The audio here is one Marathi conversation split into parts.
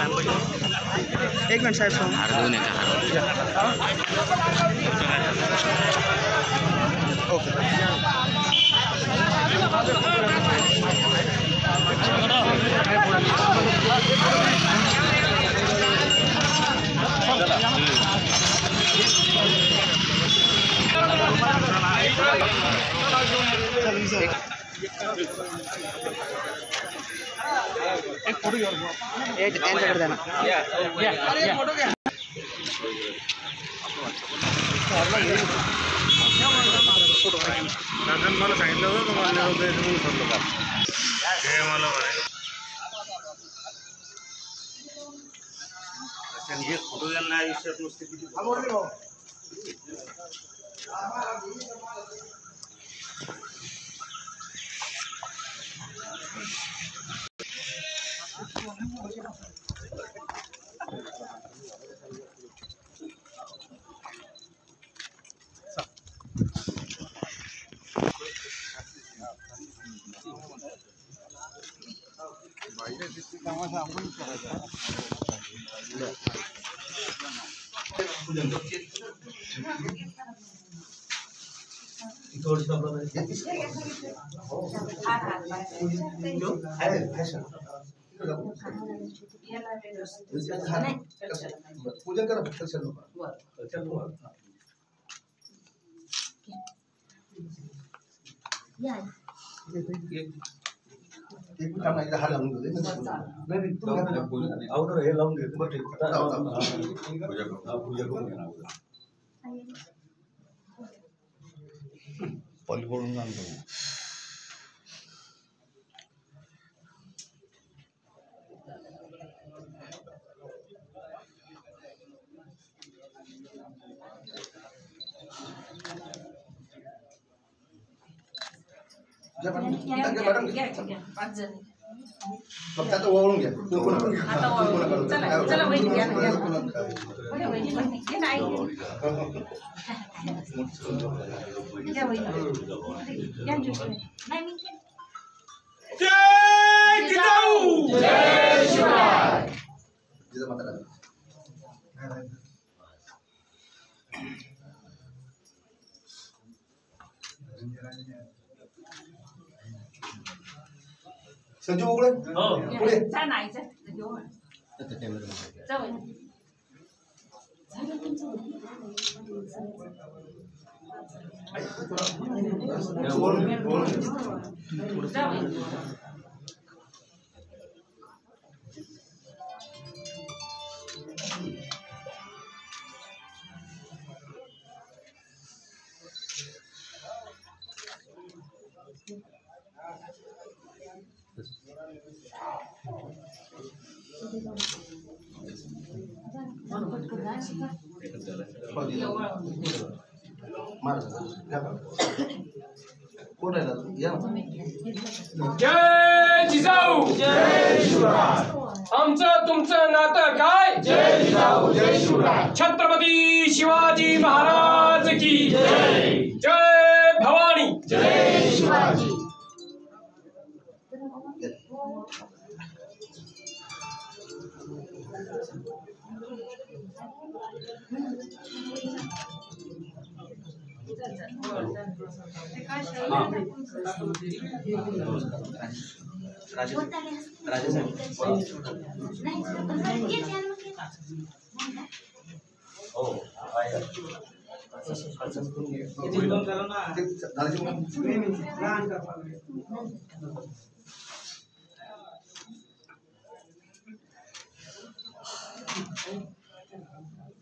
एक मिनट साहेब फोन ओके एक फोटो कर देना मला सांगितलं होतं तुम्हाला हे फोटो त्यांना आयुष्यात नुसते किती पूजा करा एक काम आहे हा लावून घेऊ नाही तुम्ही अगोदर हे लावून घेतो बरं पूजा करून घ्या पलीकडून आणतो फक्त आता वळून घ्या संजू उघडे पुढे जय जिजाऊ जय शिवराय आमचं तुमचं नातं काय जय जिजाऊ जय शिवराय छत्रपती शिवाजी महाराज की जय जय भवानी जय शिवाजी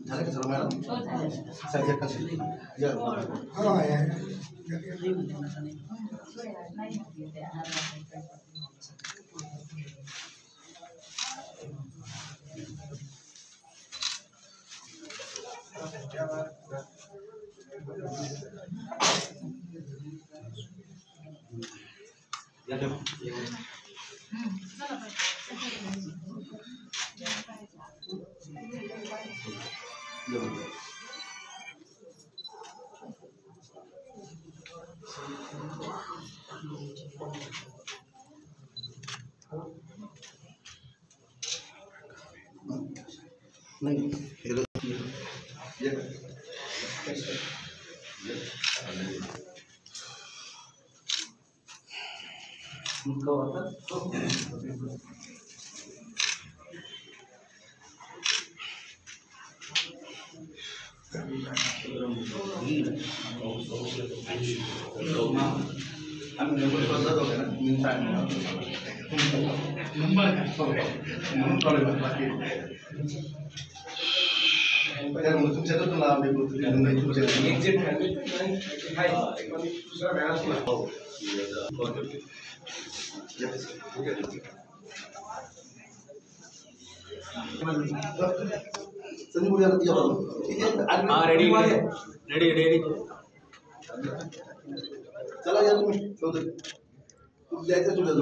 झालं का सर्व मॅडम सगळे कसे नाही रेडी चला या तुम्ही द्यायचं तुझ्या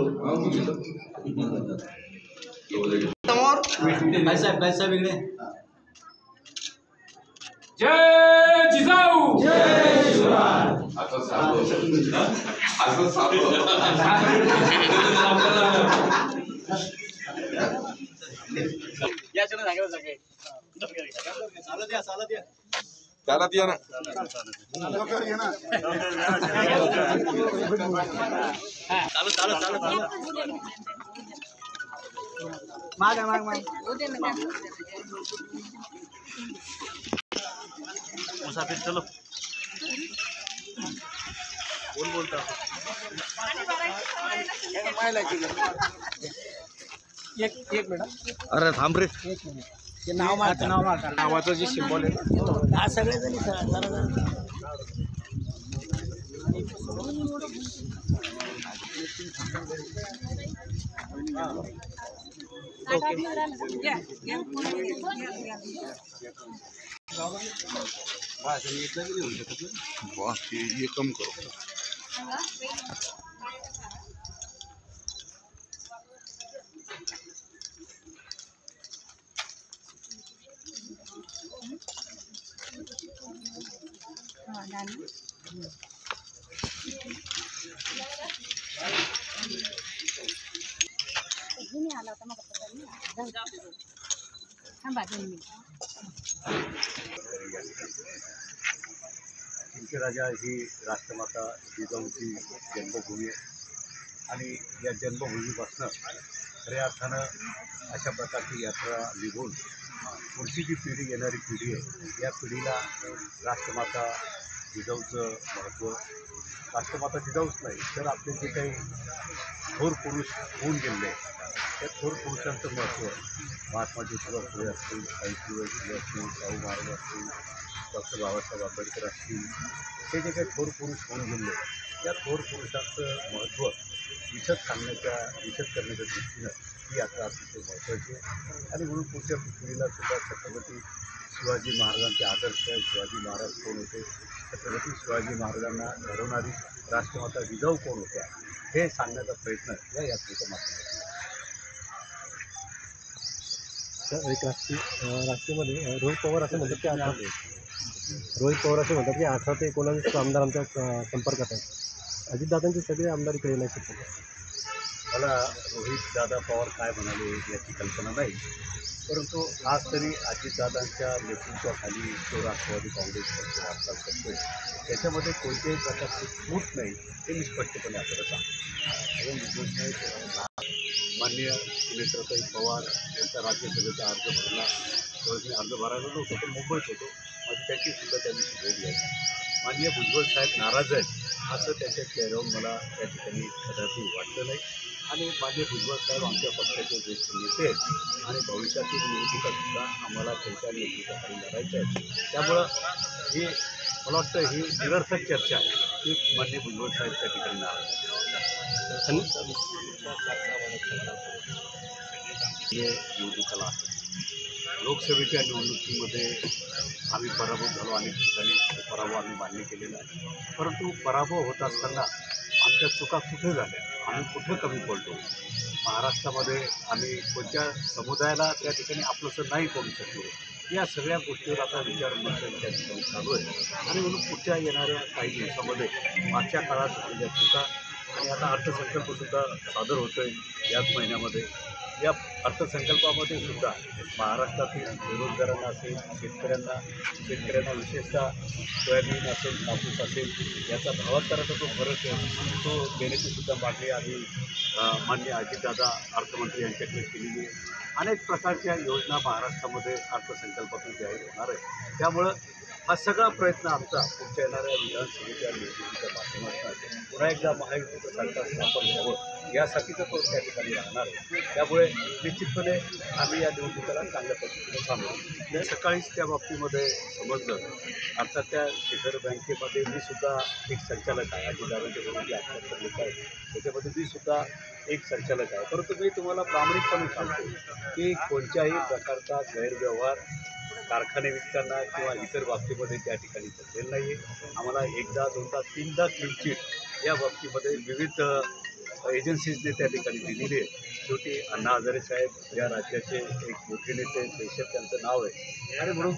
समोर साहेब इकडे जय जिजाऊ जय शिवराय असं साधं त्याला द्या ना माग मुसाफिर चलो कोण बोलता एक मिनिट अरे थांब रे ते नावाचं जे सिम्बॉल आहे सगळेजणी ये कम करो आला होता थांबा 2 मिनिट राजा ही राष्ट्रमाता जिजाऊची जन्मभूमी आहे आणि या जन्मभूमीपासून खऱ्या अर्थानं अशा प्रकारची यात्रा निघून पुढची जी पिढी येणारी पिढी आहे या पिढीला राष्ट्रमाता जिजाऊचं महत्त्व राष्ट्रमाता जिजाऊच नाही तर आपले जे काही थोर पुरुष होऊन गेले त्या थोर पुरुषांचं महत्त्व महात्मा ज्योतिबा फुले असतील सावित्रीबाई फुले असतील शाहू महाराज असतील डॉक्टर बाबासाहेब आंबेडकर असतील हे जे काही थोर पुरुष होऊन गेले या थोर पुरुषांचं महत्त्व विशद करण्याच्या दृष्टीनं ही यात्रा अतिशय महत्त्वाची आहे आणि म्हणून पुढच्या पिढीला सुद्धा छत्रपती शिवाजी महाराजांचे आदर्श आहे शिवाजी महाराज कोण होते छत्रपती शिवाजी महाराजांना घडवणारी राष्ट्रमाता जिजाऊ कोण होत्या हे सांगण्याचा प्रयत्न या यात्रेच्या माध्यमातून एक राष्ट्रीयमध्ये रोहित पवार असं म्हणतात की 18 ते 19 आमदार आमच्या संपर्कात आहेत अजितदादांचे सगळे आमदार इकडे येण्याची मला रोहितदादा पवार काय म्हणाले याची कल्पना नाही परंतु आज तरी अजितदादांच्या नेतृत्वाखाली जो राष्ट्रवादी काँग्रेस पक्ष वाटचाल करतो आहे त्याच्यामध्ये कोणत्याही प्रकारची फूट नाही हे मी स्पष्टपणे आपल्याला सांगतो माननीय नेत्रताई पवार यांचा राज्यसभेचा अर्ज भरला त्यावेळेस मी अर्ज भरायला नव्हतो पण मुंबईत होतो माझी त्याचीसुद्धा त्यांनी भेट घ्यायची माननीय भुजबळ साहेब नाराज आहेत असं त्यांच्या चेहऱ्यावरून मला त्या ठिकाणी कदापि वाटलं नाही आणि माननीय भुजबळ साहेब आमच्या पक्षाचे ज्येष्ठ नेते आहेत आणि भविष्यातील निवडणुकासुद्धा आम्हाला त्यांच्या नेतृत्वाखाली लढायचं आहे त्यामुळं ही मला वाटतं ही निरर्थक चर्चा आहे की माननीय भुजबळ साहेब त्या ठिकाणी नाराज हे निवडणुकाला आहे लोकसभेच्या निवडणुकीमध्ये आम्ही पराभूत झालो अनेक ठिकाणी पराभव आम्ही मान्य केलेला आहे परंतु पराभव होत असताना आमच्या चुका कुठे झाल्या आम्ही कुठे कमी पडलो महाराष्ट्रामध्ये आम्ही कोणत्या समुदायाला त्या ठिकाणी आपलंसं नाही करू शकलो या सगळ्या गोष्टीवर आता विचारमंथन त्या ठिकाणी चालू आहे आणि म्हणून पुढच्या येणाऱ्या काही दिवसामध्ये मागच्या काळात झालेल्या चुका आणि आता अर्थसंकल्पसुद्धा सादर होतो आहे याच महिन्यामध्ये या अर्थसंकल्पामध्ये सुद्धा महाराष्ट्रातील बेरोजगारांना असेल, शेतकऱ्यांना विशेषतः सोयाबीन असेल, कापूस असेल याचा भावांतराचा जो फरक आहे तो देण्याची सुद्धा मागणी आम्ही माननीय अजितदादा अर्थमंत्री यांच्याकडे केलेली आहे. अनेक प्रकारच्या योजना महाराष्ट्रामध्ये अर्थसंकल्पातून जाहीर होणार आहे. त्यामुळं हा सगळा प्रयत्न आमचा पुढच्या येणाऱ्या विधानसभेच्या निवडणुकीच्या माध्यमातून पुन्हा एकदा महायुतीचं सरकार स्थापन व्हावं यासाठीचा तो त्या ठिकाणी राहणार आहे. त्यामुळे निश्चितपणे आम्ही या निवडणुकीला चांगल्या पद्धतीने सामोरं. सकाळीच त्या बाबतीमध्ये समजलं. अर्थात त्या शिखर बँकेमध्ये मी सुद्धा एक संचालक आहे. अजितदादांच्या बरोबर 78 लोक आहेत त्याच्यामध्ये मी सुद्धा एक संचालक आहे. परंतु मी तुम्हाला प्रामाणिकपणे सांगतो की कोणत्याही प्रकारचा गैरव्यवहार कारखाने विकताना किंवा इतर बाबतीमध्ये त्या ठिकाणी झालेलं नाही आहे. आम्हाला एकदा दोनदा तीनदा क्लीन चिट या बाबतीमध्ये विविध एजन्सीजने त्या ठिकाणी दिलेली आहे. शेवटी अण्णा हजारे साहेब या राज्याचे एक मोठे नेते, देशात त्यांचं नाव आहे आणि म्हणून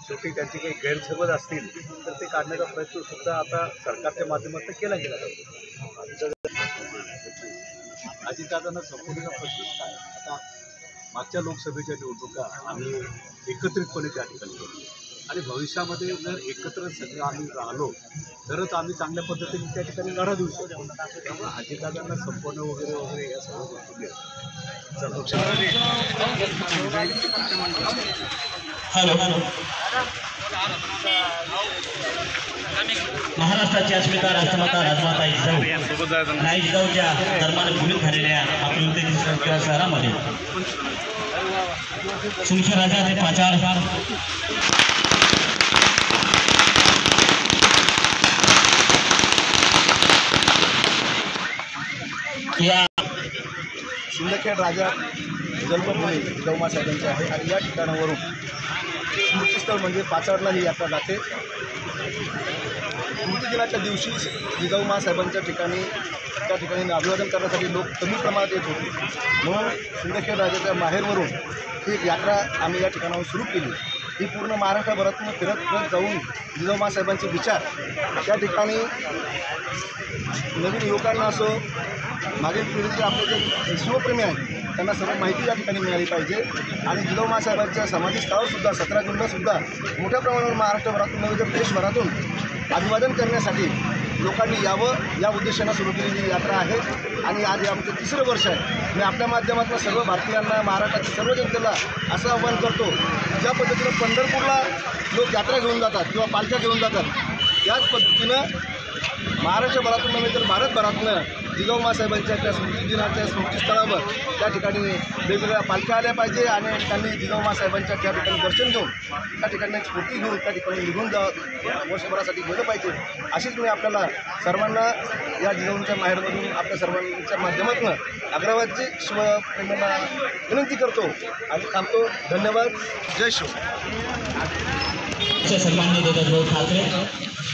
शेवटी त्यांचे काही गैरसमज असतील तर ते काढण्याचा प्रयत्नसुद्धा आता सरकारच्या माध्यमातून केला गेला पाहिजे. अजितदादांना संपूर्ण प्रश्नच काय. आता मागच्या लोकसभेच्या निवडणुका आम्ही एकत्रितपणे त्या ठिकाणी केली आणि भविष्यामध्ये जर एकत्र सगळं आम्ही राहिलो तरच आम्ही चांगल्या पद्धतीने त्या ठिकाणी लढा देऊ शकतो. त्यामुळे अजितदादांना संपवणं वगैरे वगैरे या सर्व गोष्टी महाराष्ट्राची अस्मिता राष्ट्रमाता राजमाता जिजाऊच्या धर्माने भूमित झालेल्या आपल्या शहरामध्ये सिंदखेड राजा ते पाचाड या सिंदखेड राजा जन्मभूमी जिजाऊ साहेबांची आहे आणि या ठिकाणावरून स्मृतीस्थळ म्हणजे पाचाडला ही यात्रा जाते. स्मृती दिनाच्या दिवशी जिजाऊ साहेबांच्या ठिकाणी त्या ठिकाणी अभिवादन करण्यासाठी लोक कमी प्रमाणात येत होते. म्हणून सिंदखेड राजाच्या माहेरवरून ही एक यात्रा आम्ही या ठिकाणावर सुरू केली. ही पूर्ण महाराष्ट्रभरातून फिरत जाऊन जिजाऊ साहेबांचे विचार त्या ठिकाणी नवीन युवकांना असो, मागील पिढीचे आपले जे शिवप्रेमी आहेत त्यांना सर्व माहिती या ठिकाणी मिळाली पाहिजे. आणि जिजाऊ साहेबांच्या समाधी स्थळावरसुद्धा 17 जूनलासुद्धा मोठ्या प्रमाणावर महाराष्ट्रभरातून नव्हे तर देशभरातून अभिवादन करण्यासाठी लोकांनी यावं या उद्देशानं सुरू केलेली यात्रा आहे. आणि आज हे आमचं 3रं वर्ष आहे. मी आपल्या माध्यमातून सर्व भारतीयांना, महाराष्ट्रातील सर्व जनतेला असं आवाहन करतो ज्या पद्धतीनं पंढरपूरला लोक यात्रा घेऊन जातात किंवा पालख्या घेऊन जातात त्याच पद्धतीनं महाराष्ट्रभरातून नव्हे तर भारतभरातून जिजाऊ साहेबांच्या त्या स्मृती दिनाच्या स्मृतीस्थळावर त्या ठिकाणी वेगवेगळ्या पालख्या आल्या पाहिजे आणि त्यांनी जिजाऊ साहेबांच्या त्या ठिकाणी दर्शन घेऊन त्या ठिकाणी स्फूर्ती घेऊन त्या ठिकाणी निघून वर्षभरासाठी गेलं पाहिजे. अशीच मी आपल्याला सर्वांना या जिजाऊंच्या माहेरमधून आपल्या सर्वांच्या माध्यमातून अग्रवादची शिवप्रेमींना विनंती करतो आणि थांबतो. धन्यवाद. जय शिव. सन्माननीय देवेंद्र ठाकरे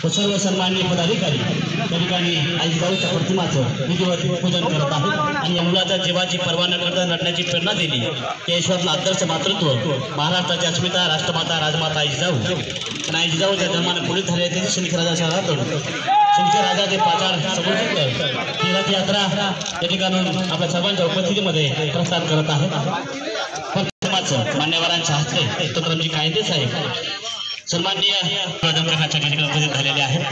व सर्व सन्माननीय पदाधिकारी त्या ठिकाणी जिजाऊच्या प्रतिमाचं विधिवत पूजन करत आहेत आणि या मुलाच्या जीवाची पर्वा न करता लढण्याची प्रेरणा दिली ते ईश्वरला आदर्श मातृत्व महाराष्ट्राची अस्मिता राष्ट्रमाता राजमाता जिजाऊ आणि जिजाऊच्या धर्माने पुढे झाले ते सिंदखेड राजा शहरातून सिंदखेड राजा ते पाचाड समुद्र ही रथयात्रा या ठिकाणी आपल्या सर्वांच्या उपस्थितीमध्ये प्रस्थान करत आहे. मान्यवरांच्या हस्ते तोत्रमजी कायदे साहेब सन्माननीय प्रधानमंत्र्यांच्या कार्यक्रम उपस्थित झालेले आहेत.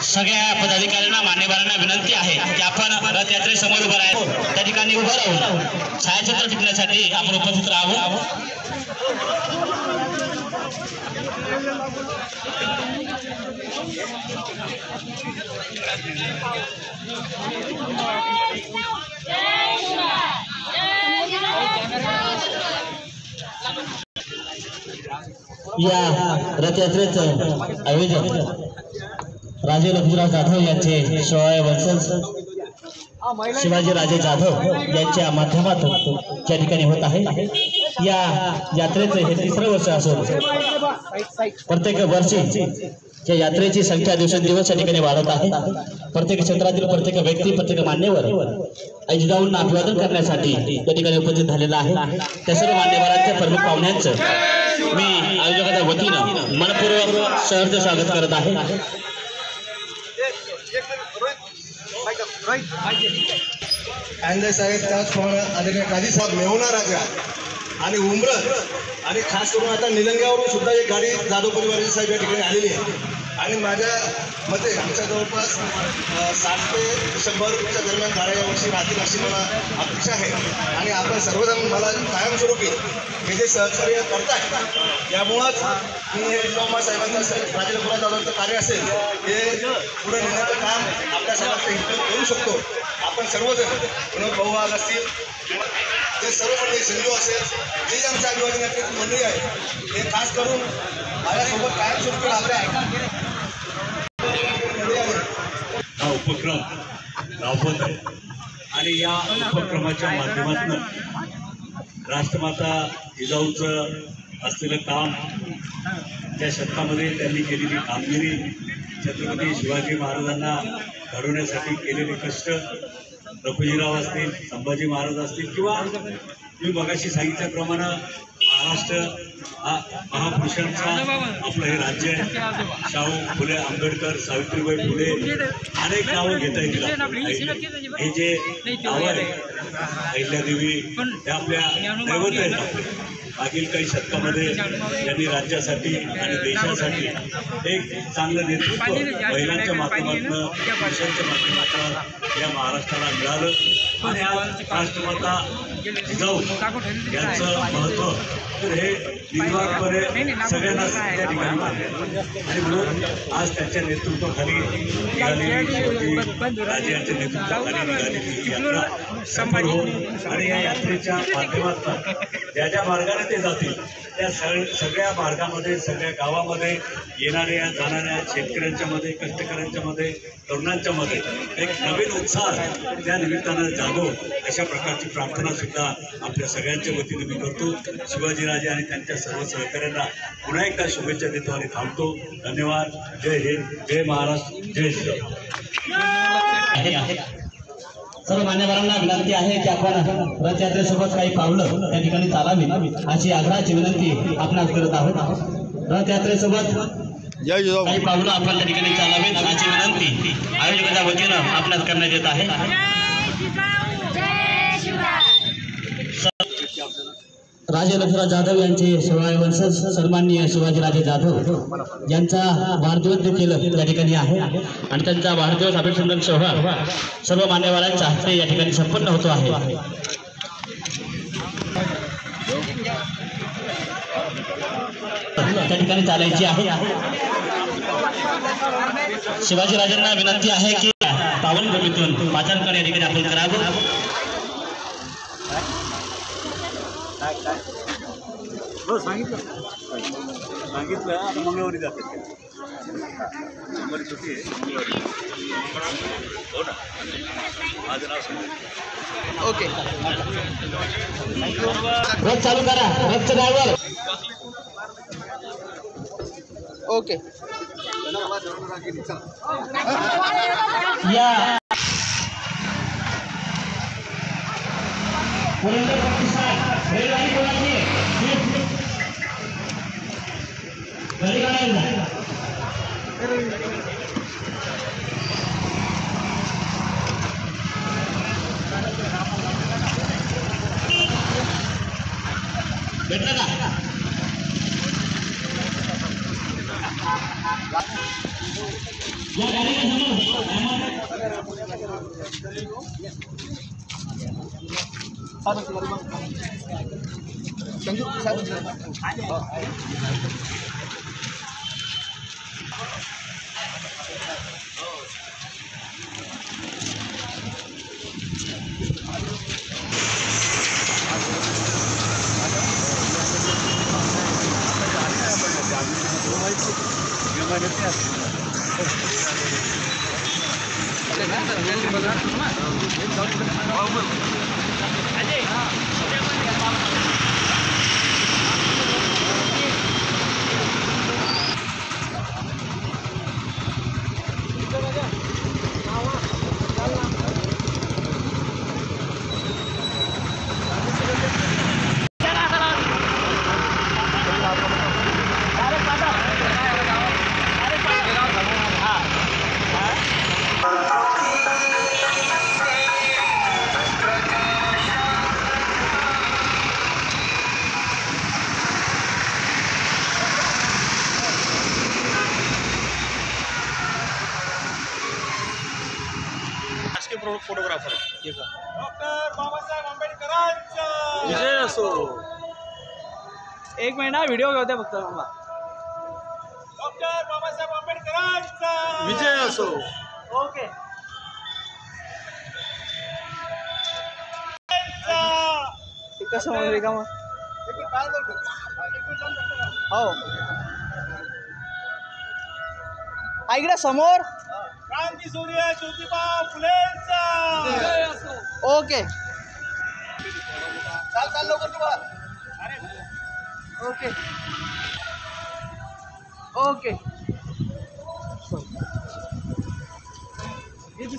सगळ्या पदाधिकाऱ्यांना, मान्यवरांना विनंती आहे की आपण रथयात्रेसमोर उभं राहावं, त्या ठिकाणी उभं राहून छायाचित्र टिपण्यासाठी आपण उपस्थित राहावं. या रथयात्रेचं आयोजन राजे लक्ष्मणराव जाधव यांचे 16 वंशज शिवाजी राजे जाधव यांच्या माध्यमातून त्या ठिकाणी होत आहे. या यात्रेचे हे 3रं वर्ष असून प्रत्येक वर्षी या यात्रेची संख्या दिवसेंदिवस या ठिकाणी वाढत आहे. प्रत्येक क्षेत्रातील प्रत्येक व्यक्ती, प्रत्येक मान्यवर जिजाऊंना अभिवादन करण्यासाठी या ठिकाणी उपस्थित झालेला आहे. त्या सर्व मान्यवरांच्या प्रमुख पाहुण्यांचं मी आयोजकाच्या वतीनं मनपूर्वक सहर्ष स्वागत करत आहे. अँगले साहेब, त्याचप्रमाणे आदरणीय काझी साहेब, मेहुणा राजा आणि उमरत आणि खास करून आता निलंग्यावरून सुद्धा एक गाडी जाधव परिवाराची साहेब या ठिकाणी आलेली आहे. आणि माझ्या मते आमच्या जवळपास 60 ते 100च्या दरम्यान गाड्या यावर्षी राहतील अशी मला अपेक्षा आहे. आणि आपण सर्वजण मला कायमस्वरूपी हे जे सहकार्य करताय यामुळंच मी हे जिजाऊमा साहेबांचं असेल, राजेंद्र जाधवांचं कार्य असेल हे पुढे नेण्याचं काम आपल्या सर्वांच्या हितून करू शकतो. आपण सर्वजण विनोद भाऊ वाघ असतील किंवा जे सर्व मंडळी, संजू असेल, जे आमच्या अभिवादन यात्रेची मंडळी आहे हे खास करून माझ्यासोबत कायमस्वरूपी आपल्या हा उपक्रम राबवत आहे. आणि या उपक्रमाच्या माध्यमातून राष्ट्रमाता जिजाऊचं असलेलं काम, त्या शतकामध्ये त्यांनी केलेली कामगिरी, छत्रपती शिवाजी महाराजांना घडवण्यासाठी केलेले कष्ट, रघुजीराव असतील, संभाजी महाराज असतील किंवा मी मगाशी सांगितल्याप्रमाणे महाराष्ट्र हा महापुरुषांचा आपलं हे राज्य आहे. शाहू फुले आंबेडकर, सावित्रीबाई फुले, अनेक नावं घेता येतील. हे जे नावं आहे, अहिल्यादेवी, हे आपल्या दैवत आहेत. आपले मागील काही शतकामध्ये त्यांनी राज्यासाठी आणि देशासाठी एक चांगलं नेतृत्व महिलांच्या माध्यमातून, पुरुषांच्या माध्यमातून या महाराष्ट्राला मिळालं. आणि आज राष्ट्रमाता जिजाऊ यांचं महत्त्व तर हे निर्वाहपणे सगळ्यांनाच त्या ठिकाणी मानले. आणि म्हणून आज त्यांच्या नेतृत्वाखाली निघालेली राजे यांच्या नेतृत्वाखाली निघालेली यात्रा सफल होऊन आणि या यात्रेच्या माध्यमातून ज्या ज्या मार्गाने ते जातील त्या सगळ्या मार्गामध्ये, सगळ्या गावामध्ये येणाऱ्या जाणाऱ्या शेतकऱ्यांच्या मध्ये, कष्टकऱ्यांच्या मध्ये, तरुणांच्या मध्ये एक नवीन उत्साह त्या निमित्तानं जागो, अशा प्रकारची प्रार्थना सुद्धा आपल्या सगळ्यांच्या वतीने मी करतो. शिवाजीराजे आणि त्यांच्या सर्व सहकाऱ्यांना पुन्हा एकदा शुभेच्छा देतो आणि थांबतो. धन्यवाद. जय हिंद, जय महाराष्ट्र, जय जिजाऊ. सर्व मान्यवरांना विनंती आहे की आपण रथयात्रेसोबत काही पावलं त्या ठिकाणी चालावी अशी आग्रहाची विनंती आपण करत आहोत. रथयात्रेसोबत काही पावलं आपण त्या ठिकाणी चालावीत अशी विनंती आयोजकांच्या वतीनं आपणास करण्यात येत आहे. राजे लक्ष्मणराव जाधव यांचे 16वे वंशज सन्माननीय शिवाजीराजे जाधव यांचा वाढदिवस देखील या ठिकाणी आहे. आणि त्यांचा वाढदिवस अभिनंदन सोहळा सर्व मान्यवरांच्या हस्ते या ठिकाणी संपन्न होतो आहे. त्या ठिकाणी चालायची आहे. शिवाजीराजांना विनंती आहे की पावन भूमीतून पाचारकर या ठिकाणी आपण करावं. हो सांगितलं आता मंगळवारी जाते. सोमवारी सुट्टी आहे, मंगळवारी. हो ना, माझं नाव सांगितलं. ओके, रथ चालू करा. रथचं ड्रायव्हर ओके. या पुरंदर प्रतिष्ठान रेलगाडी कोणाची घरी काढायला भेटलं का? या असो. एक महिना व्हिडिओ घेऊ द्या फक्त मला. डॉक्टर बाबासाहेब आंबेडकरांचा विजय असो. ओके. कसं म्हणून का मग हो इकडे समोर क्रांती सूर्य ज्योतिबा फुलेंचा. ओके चाल लवकर तू बघ. ओके ओके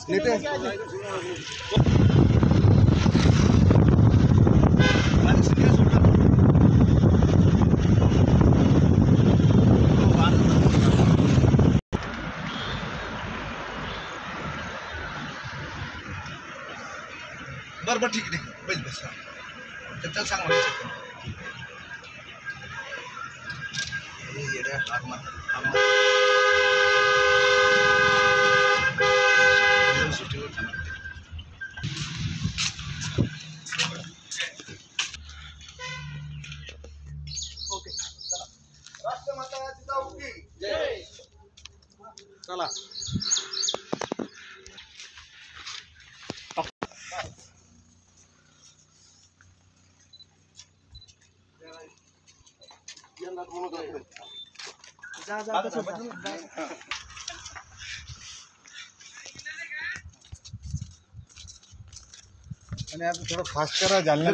नेते बरं ठीक आहे बस चल सांग मला ओके राष्ट्रमाता जिजाऊ की जय. चला. जा आणि आता थोडं फास्ट करा जालना.